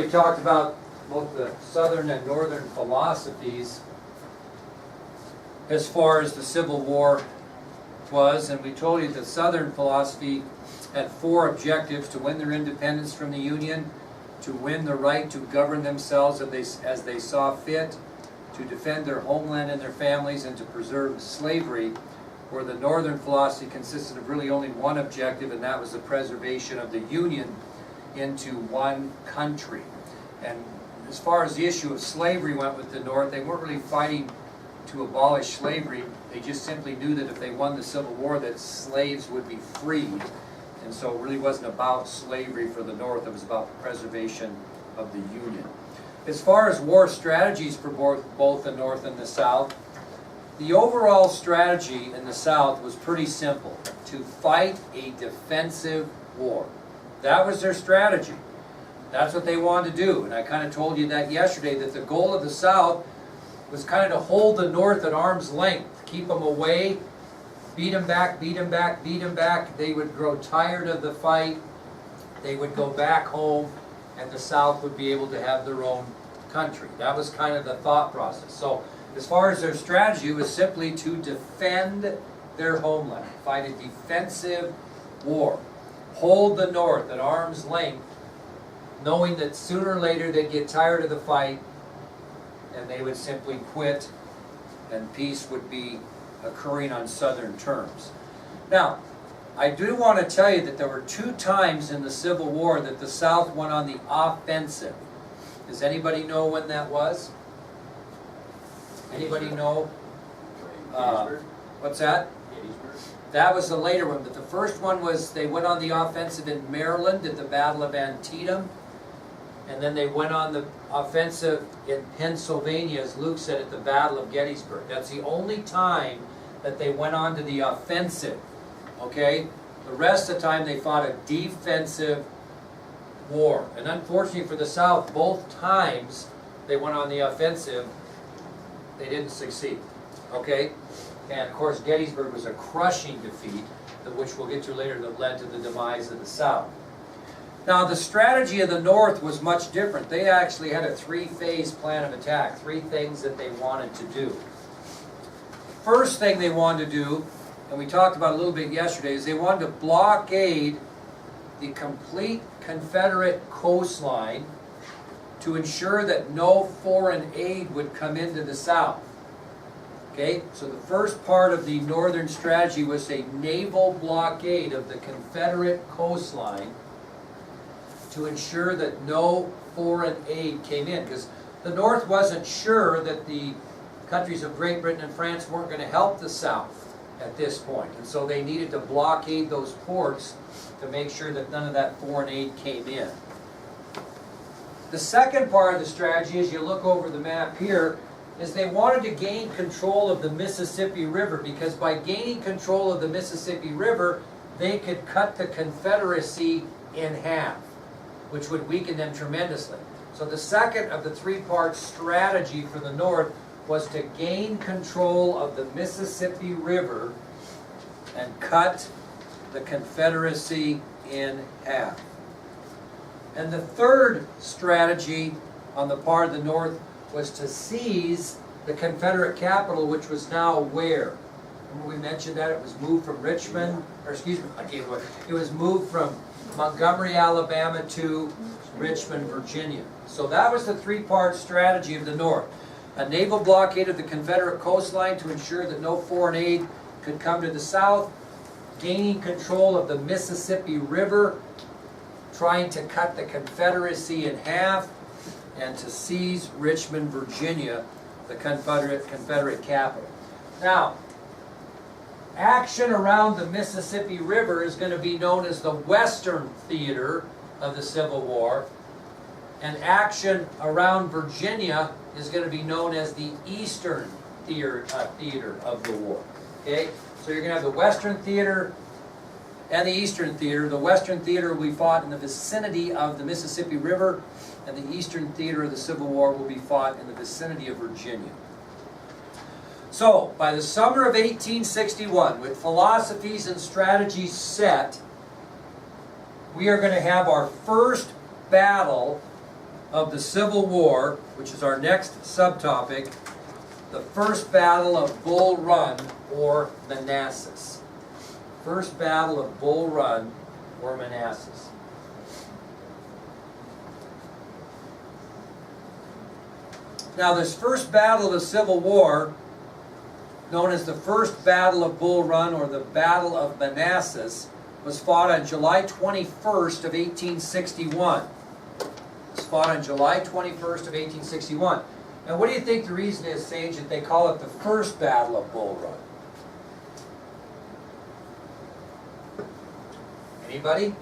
talked about both the Southern and Northern philosophies as far as the Civil War was, and we told you the Southern philosophy had 4 objectives: to win their independence from the Union, to win the right to govern themselves as they saw fit, to defend their homeland and their families, and to preserve slavery, where the Northern philosophy consisted of really only one objective, and that was the preservation of the Union into one country. And as far as the issue of slavery went with the North, they weren't really fighting to abolish slavery. They just simply knew that if they won the Civil War, that slaves would be freed. And so it really wasn't about slavery for the North, it was about the preservation of the Union. As far as war strategies for both the North and the South, the overall strategy in the South was pretty simple: to fight a defensive war. That was their strategy. That's what they wanted to do. And I kind of told you that yesterday, that the goal of the South was kind of to hold the North at arm's length, keep them away, beat them back, beat them back, beat them back. They would grow tired of the fight. They would go back home, and the South would be able to have their own country. That was kind of the thought process. So as far as their strategy, it was simply to defend their homeland, fight a defensive war, hold the North at arm's length, knowing that sooner or later they'd get tired of the fight and they would simply quit, and peace would be occurring on Southern terms. Now, I do want to tell you that there were 2 times in the Civil War that the South went on the offensive. Does anybody know when that was? Anybody know? What's that? That was the later one, but the first one was they went on the offensive in Maryland at the Battle of Antietam, and then they went on the offensive in Pennsylvania, as Luke said, at the Battle of Gettysburg. That's the only time that they went on to the offensive, okay? The rest of the time they fought a defensive war. And unfortunately for the South, both times they went on the offensive, they didn't succeed, okay? And of course Gettysburg was a crushing defeat, which we'll get to later, that led to the demise of the South. Now the strategy of the North was much different. They actually had a 3-phase plan of attack, 3 things that they wanted to do. First thing they wanted to do, and we talked about a little bit yesterday, is they wanted to blockade the complete Confederate coastline to ensure that no foreign aid would come into the South. Okay, so the first part of the Northern strategy was a naval blockade of the Confederate coastline to ensure that no foreign aid came in, because the North wasn't sure that the countries of Great Britain and France weren't going to help the South at this point, and so they needed to blockade those ports to make sure that none of that foreign aid came in. The second part of the strategy, as you look over the map here, is they wanted to gain control of the Mississippi River, because by gaining control of the Mississippi River, they could cut the Confederacy in half, which would weaken them tremendously. So the second of the 3-part strategy for the North was to gain control of the Mississippi River and cut the Confederacy in half. And the third strategy on the part of the North was to seize the Confederate capital, which was now where? Remember we mentioned that it was moved from Richmond, or excuse me, it was moved from Montgomery, Alabama to Richmond, Virginia. So that was the 3-part strategy of the North. A naval blockade of the Confederate coastline to ensure that no foreign aid could come to the South, gaining control of the Mississippi River, trying to cut the Confederacy in half, and to seize Richmond, Virginia, the Confederate capital. Now, action around the Mississippi River is going to be known as the Western Theater of the Civil War, and action around Virginia is going to be known as the Eastern Theater of the war. Okay, so you're going to have the Western Theater and the Eastern Theater. The Western Theater will be fought in the vicinity of the Mississippi River, and the Eastern Theater of the Civil War will be fought in the vicinity of Virginia. So, by the summer of 1861, with philosophies and strategies set, we are going to have our first battle of the Civil War, which is our next subtopic, the First Battle of Bull Run or Manassas. First Battle of Bull Run or Manassas. Now this first battle of the Civil War, known as the First Battle of Bull Run or the Battle of Manassas, was fought on July 21st of 1861. It was fought on July 21st of 1861. And what do you think the reason is, Sage, that they call it the First Battle of Bull Run? Anybody?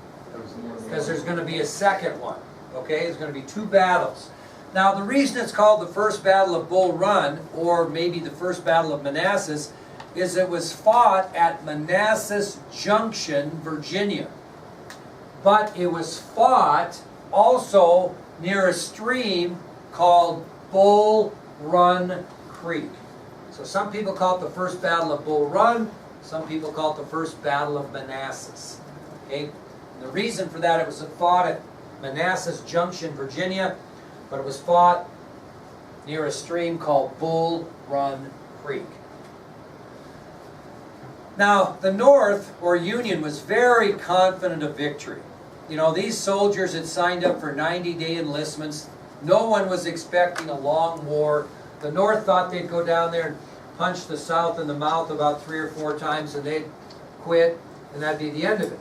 Because there's going to be a second one. Okay, there's going to be two battles. Now the reason it's called the First Battle of Bull Run, or maybe the First Battle of Manassas, is it was fought at Manassas Junction, Virginia. But it was fought also near a stream called Bull Run Creek. So some people call it the First Battle of Bull Run, some people call it the First Battle of Manassas. Okay? And the reason for that, it was fought at Manassas Junction, Virginia, but it was fought near a stream called Bull Run Creek. Now, the North, or Union, was very confident of victory. You know, these soldiers had signed up for 90-day enlistments. No one was expecting a long war. The North thought they'd go down there and punch the South in the mouth about 3 or 4 times and they'd quit, and that'd be the end of it.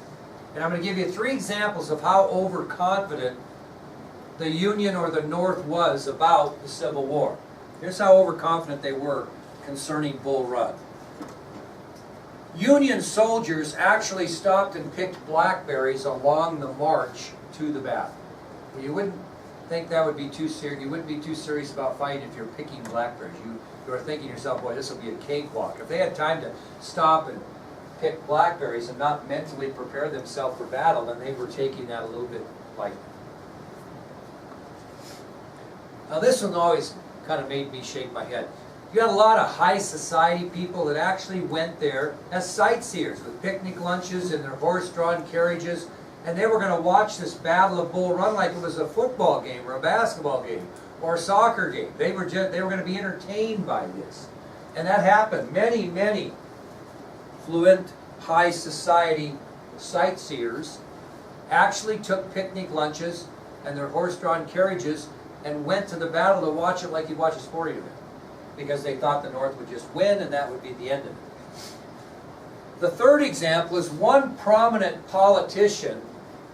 And I'm going to give you 3 examples of how overconfident the Union or the North was about the Civil War. Here's how overconfident they were concerning Bull Run. Union soldiers actually stopped and picked blackberries along the march to the battle. You wouldn't think that would be too serious. You wouldn't be too serious about fighting if you're picking blackberries. You are thinking to yourself, boy, this will be a cakewalk. If they had time to stop and pick blackberries and not mentally prepare themselves for battle, then they were taking that a little bit lightly. Now this one always kind of made me shake my head. You had a lot of high society people that actually went there as sightseers with picnic lunches and their horse-drawn carriages, and they were going to watch this Battle of Bull Run like it was a football game or a basketball game or a soccer game. They were going to be entertained by this. And that happened. Many, many fluent high society sightseers actually took picnic lunches and their horse-drawn carriages and went to the battle to watch it like you'd watch a sporting event, because they thought the North would just win and that would be the end of it. The third example is one prominent politician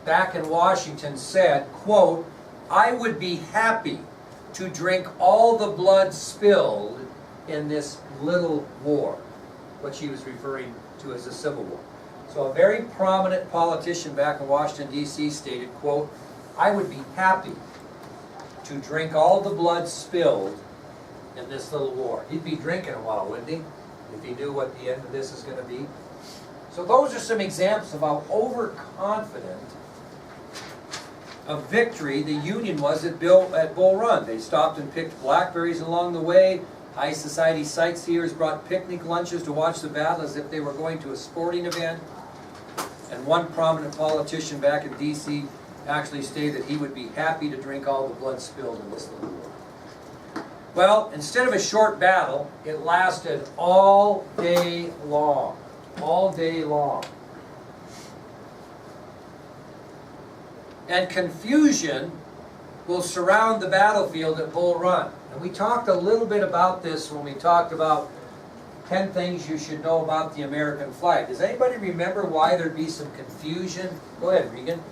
back in Washington said, quote, "I would be happy to drink all the blood spilled in this little war," what she was referring to as the Civil War. So a very prominent politician back in Washington, D.C. stated, quote, "I would be happy to drink all the blood spilled in this little war." He'd be drinking a while, wouldn't he? If he knew what the end of this is going to be. So those are some examples of how overconfident of victory the Union was at Bull Run. They stopped and picked blackberries along the way. High society sightseers brought picnic lunches to watch the battle as if they were going to a sporting event. And one prominent politician back in D.C. actually stated that he would be happy to drink all the blood spilled in this little war. Well, instead of a short battle, it lasted all day long. All day long. And confusion will surround the battlefield at Bull Run. And we talked a little bit about this when we talked about 10 things you should know about the American flag. Does anybody remember why there'd be some confusion? Go ahead, Regan.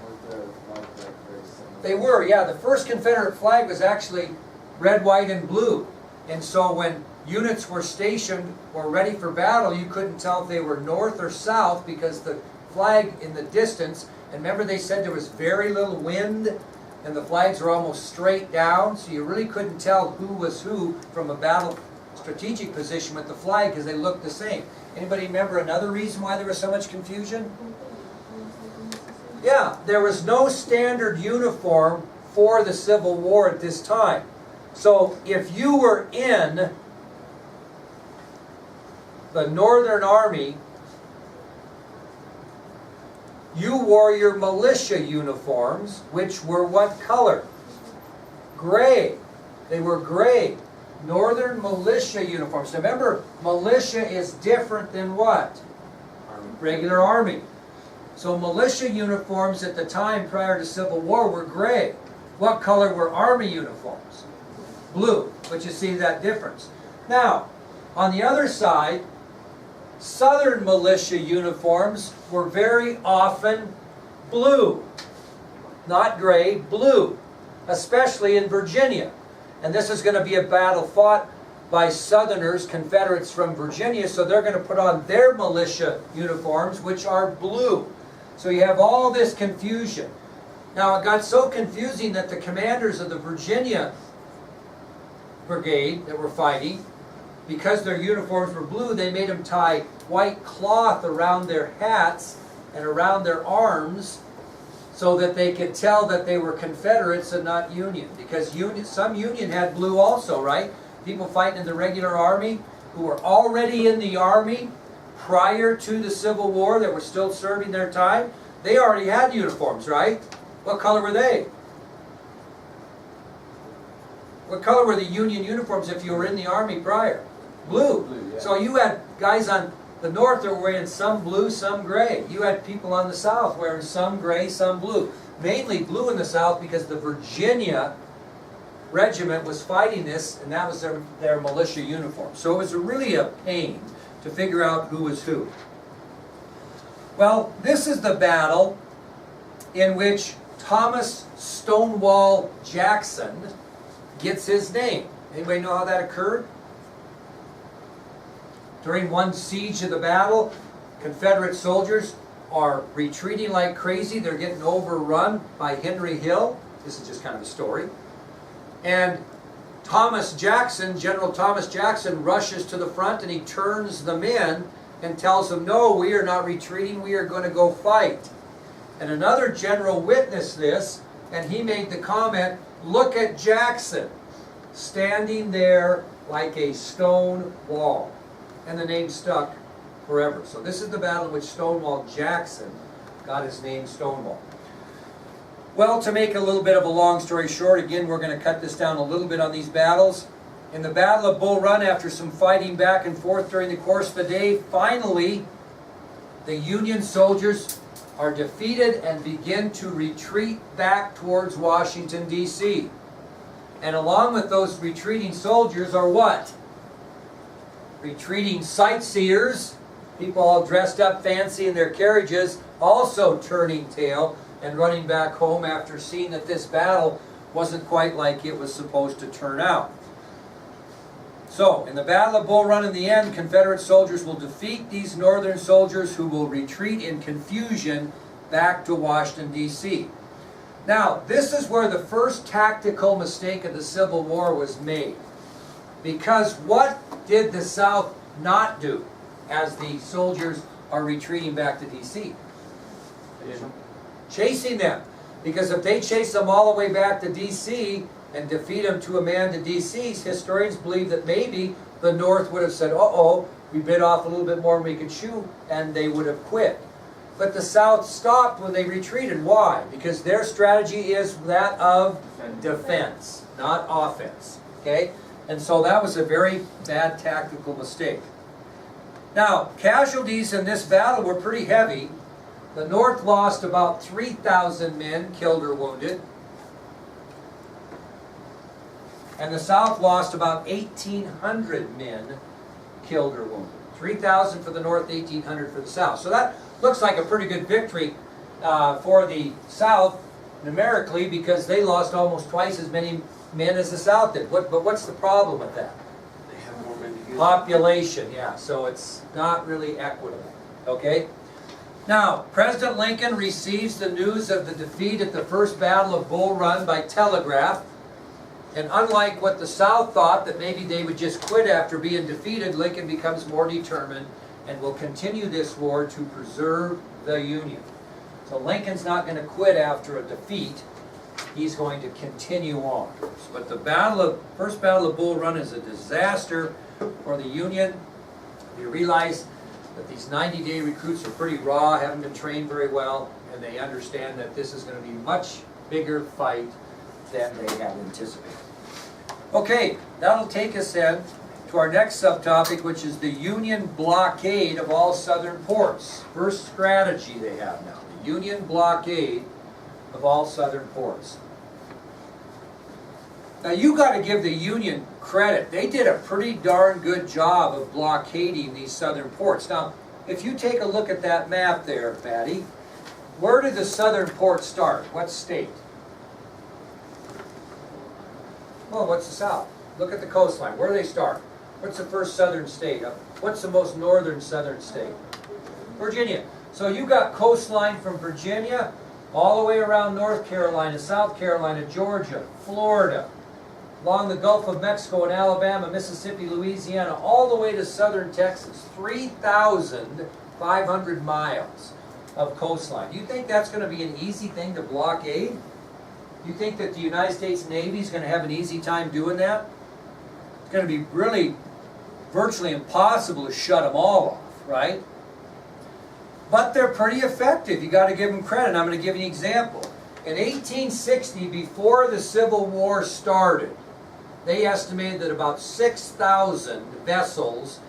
They were, yeah. The first Confederate flag was actually red, white, and blue. And so when units were stationed or ready for battle, you couldn't tell if they were north or south because the flag in the distance, and remember they said there was very little wind and the flags were almost straight down, so you really couldn't tell who was who from a battle strategic position with the flag because they looked the same. Anybody remember another reason why there was so much confusion? Yeah, there was no standard uniform for the Civil War at this time. So if you were in the Northern Army, you wore your militia uniforms, which were what color? gray. They were gray. Northern militia uniforms. Now remember, militia is different than what? Regular army. So militia uniforms at the time prior to Civil War were gray. What color were army uniforms? Blue. But you see that difference. Now, on the other side, Southern militia uniforms were very often blue. Not gray, blue. Especially in Virginia. And this is going to be a battle fought by Southerners, Confederates from Virginia, so they're going to put on their militia uniforms, which are blue. So you have all this confusion. Now it got so confusing that the commanders of the Virginia brigade that were fighting, because their uniforms were blue, they made them tie white cloth around their hats and around their arms so that they could tell that they were Confederates and not Union. Because some Union had blue also, right? People fighting in the regular army who were already in the army prior to the Civil War that were still serving their time, they already had uniforms, right? What color were they? What color were the Union uniforms if you were in the army prior? Blue. Blue, yeah. So you had guys on the north that were wearing some blue, some gray. You had people on the south wearing some gray, some blue. Mainly blue in the south because the Virginia regiment was fighting this, and that was their militia uniform. So it was really a pain to figure out who was who. Well, this is the battle in which Thomas Stonewall Jackson gets his name. Anybody know how that occurred? During one siege of the battle, Confederate soldiers are retreating like crazy. They're getting overrun by Henry Hill. This is just kind of a story. And Thomas Jackson, General Thomas Jackson, rushes to the front and he turns them in and tells them, no, we are not retreating, we are going to go fight. And another general witnessed this, and he made the comment, look at Jackson, standing there like a stone wall. And the name stuck forever. So this is the battle in which Stonewall Jackson got his name Stonewall. Well, to make a little bit of a long story short, again, we're going to cut this down a little bit on these battles. In the Battle of Bull Run, after some fighting back and forth during the course of the day, finally, the Union soldiers are defeated and begin to retreat back towards Washington, D.C. And along with those retreating soldiers are what? Retreating sightseers, people all dressed up fancy in their carriages, also turning tail and running back home after seeing that this battle wasn't quite like it was supposed to turn out. So, in the Battle of Bull Run, in the end, Confederate soldiers will defeat these Northern soldiers who will retreat in confusion back to Washington, D.C. Now, this is where the first tactical mistake of the Civil War was made. Because what did the South not do as the soldiers are retreating back to D.C.? Chasing them. Because if they chase them all the way back to D.C. and defeat them to a man to D.C., historians believe that maybe the North would have said, uh-oh, we bit off a little bit more than we could chew, and they would have quit. But the South stopped when they retreated. Why? Because their strategy is that of defense, not offense. Okay? And so that was a very bad tactical mistake. Now, casualties in this battle were pretty heavy. The North lost about 3,000 men killed or wounded. And the South lost about 1,800 men killed or wounded. 3,000 for the North, 1,800 for the South. So that looks like a pretty good victory for the South numerically, because they lost almost twice as many men as the South did. But what's the problem with that? They have more men to give. Population, yeah. So it's not really equitable. Okay? Now, President Lincoln receives the news of the defeat at the First Battle of Bull Run by telegraph. And unlike what the South thought, that maybe they would just quit after being defeated, Lincoln becomes more determined and will continue this war to preserve the Union. So Lincoln's not going to quit after a defeat. He's going to continue on. But the First Battle of Bull Run is a disaster for the Union. They realize that these 90-day recruits are pretty raw, haven't been trained very well, and they understand that this is going to be a much bigger fight than they had anticipated. Okay, that'll take us then to our next subtopic, which is the Union Blockade of all southern ports. First strategy they have now, the Union Blockade of all southern ports. Now you got to give the Union credit. They did a pretty darn good job of blockading these southern ports. Now, if you take a look at that map there, Patty, where did the southern ports start? What state? Well, what's the south? Look at the coastline. Where do they start? What's the first southern state? What's the most northern southern state? Virginia. So you got coastline from Virginia all the way around North Carolina, South Carolina, Georgia, Florida, along the Gulf of Mexico and Alabama, Mississippi, Louisiana, all the way to southern Texas. 3,500 miles of coastline. You think that's going to be an easy thing to blockade? You think that the United States Navy is going to have an easy time doing that? It's going to be really virtually impossible to shut them all off, right? But they're pretty effective. You got to give them credit. I'm going to give you an example. In 1860, before the Civil War started, they estimated that about 6,000 vessels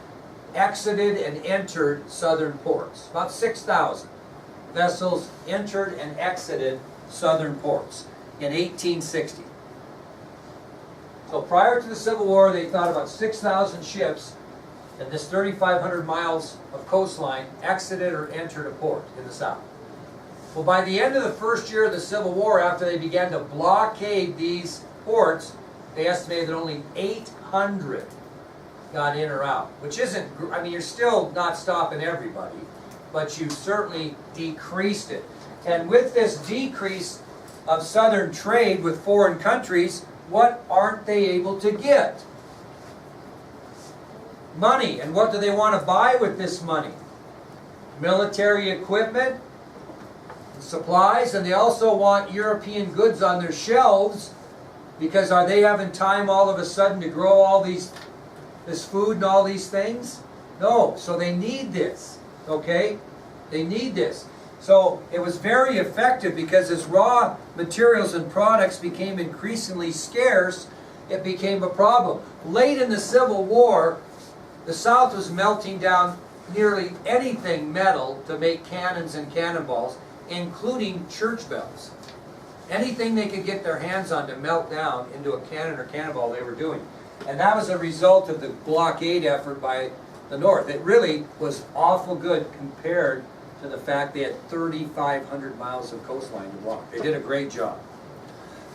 exited and entered southern ports. About 6,000 vessels entered and exited southern ports in 1860. So prior to the Civil War, they thought about 6,000 ships in this 3,500 miles of coastline exited or entered a port in the South. Well, by the end of the first year of the Civil War, after they began to blockade these ports, they estimated that only 800 got in or out, which isn't, I mean, you're still not stopping everybody, but you certainly decreased it. And with this decrease of southern trade with foreign countries, what aren't they able to get? Money. And what do they want to buy with this money? Military equipment, supplies, and they also want European goods on their shelves, because are they having time all of a sudden to grow all this food and all these things? No. So they need this, okay? They need this. So it was very effective, because as raw materials and products became increasingly scarce, it became a problem. Late in the Civil War, the South was melting down nearly anything metal to make cannons and cannonballs, including church bells. Anything they could get their hands on to melt down into a cannon or cannonball, they were doing. And that was a result of the blockade effort by the North. It really was awful good compared to the fact they had 3,500 miles of coastline to block. They did a great job.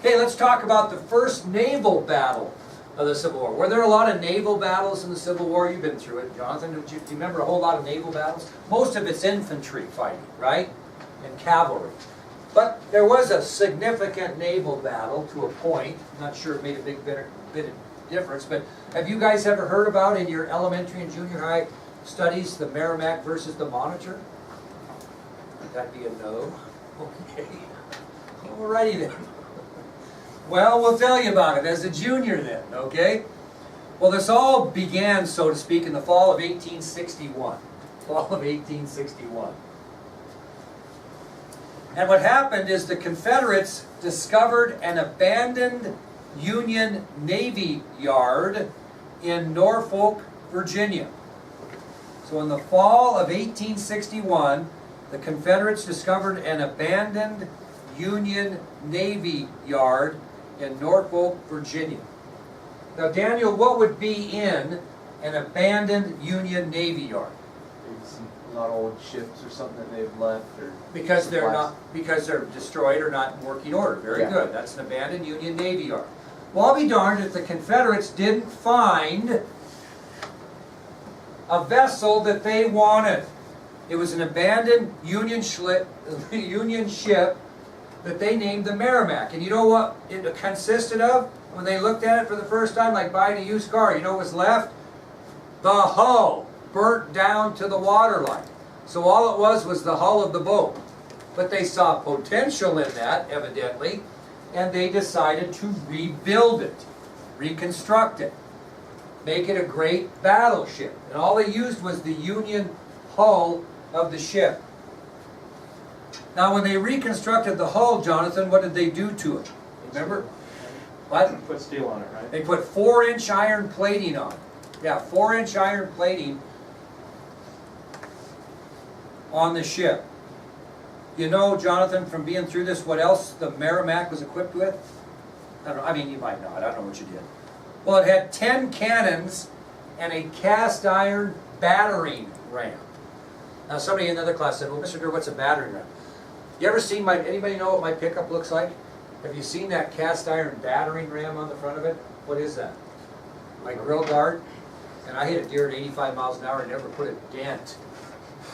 Okay, let's talk about the first naval battle of the Civil War. Were there a lot of naval battles in the Civil War? You've been through it, Jonathan. Do you remember a whole lot of naval battles? Most of it's infantry fighting, right? And cavalry. But there was a significant naval battle to a point. I'm not sure it made a bit of difference, but have you guys ever heard about in your elementary and junior high studies the Merrimack versus the Monitor? Would that be a no? Okay. Alrighty then. Well, we'll tell you about it as a junior then, okay? Well, this all began, so to speak, in the fall of 1861. Fall of 1861. And what happened is the Confederates discovered an abandoned Union Navy yard in Norfolk, Virginia. So in the fall of 1861, the Confederates discovered an abandoned Union Navy yard in Norfolk, Virginia. Now, Daniel, what would be in an abandoned Union Navy yard? A lot of old ships or something that they've left, or because they're supplies. because they're destroyed or not in working order. Very Yeah. good. That's an abandoned Union Navy yard. Well, I'll be darned if the Confederates didn't find a vessel that they wanted. It was an abandoned Union ship that they named the Merrimack. And you know what it consisted of? When they looked at it for the first time, like buying a used car, you know what was left? The hull, burnt down to the waterline. So all it was the hull of the boat. But they saw potential in that, evidently, and they decided to rebuild it, reconstruct it, make it a great battleship. And all they used was the Union hull of the ship. Now when they reconstructed the hull, Jonathan, what did they do to it? Remember? What? Put steel on it, right? They put 4-inch iron plating on. Yeah, 4-inch iron plating on the ship. You know, Jonathan, from being through this, what else the Merrimack was equipped with? I don't know, I mean, you might not, I don't know what you did. Well, it had 10 cannons and a cast iron battering ram. Now, somebody in another class said, well, Mr. Durr, what's a battering ram? You ever seen anybody know what my pickup looks like? Have you seen that cast iron battering ram on the front of it? What is that? My grill guard? And I hit a deer at 85 miles an hour and never put a dent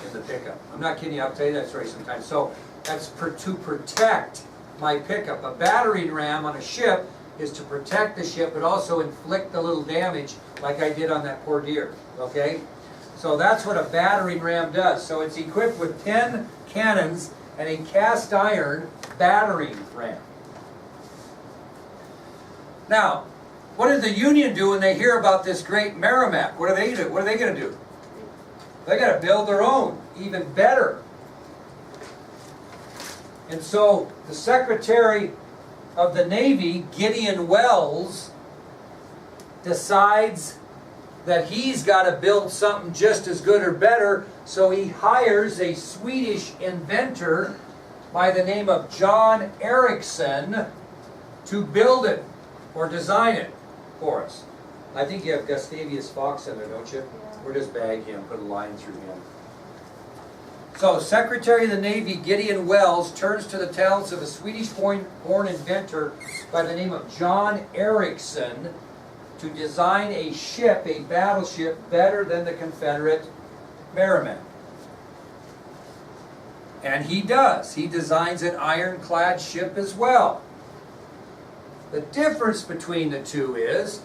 in the pickup. I'm not kidding you, I'll tell you that story sometime. So that's to protect my pickup. A battering ram on a ship is to protect the ship, but also inflict a little damage like I did on that poor deer, okay? So that's what a battering ram does. So it's equipped with 10 cannons and a cast iron battering ram. Now, what did the Union do when they hear about this great Merrimack? What do they do? What are they going to do? They got to build their own, even better. And so the Secretary of the Navy, Gideon Wells, decides that he's got to build something just as good or better, so he hires a Swedish inventor by the name of John Ericsson to build it or design it for us. I think you have Gustavus Fox in there, don't you? Or just bag him, put a line through him. So, Secretary of the Navy Gideon Wells turns to the talents of a Swedish-born inventor by the name of John Ericsson to design a ship, a battleship, better than the Confederate Merrimack. And he does. He designs an ironclad ship as well. The difference between the two is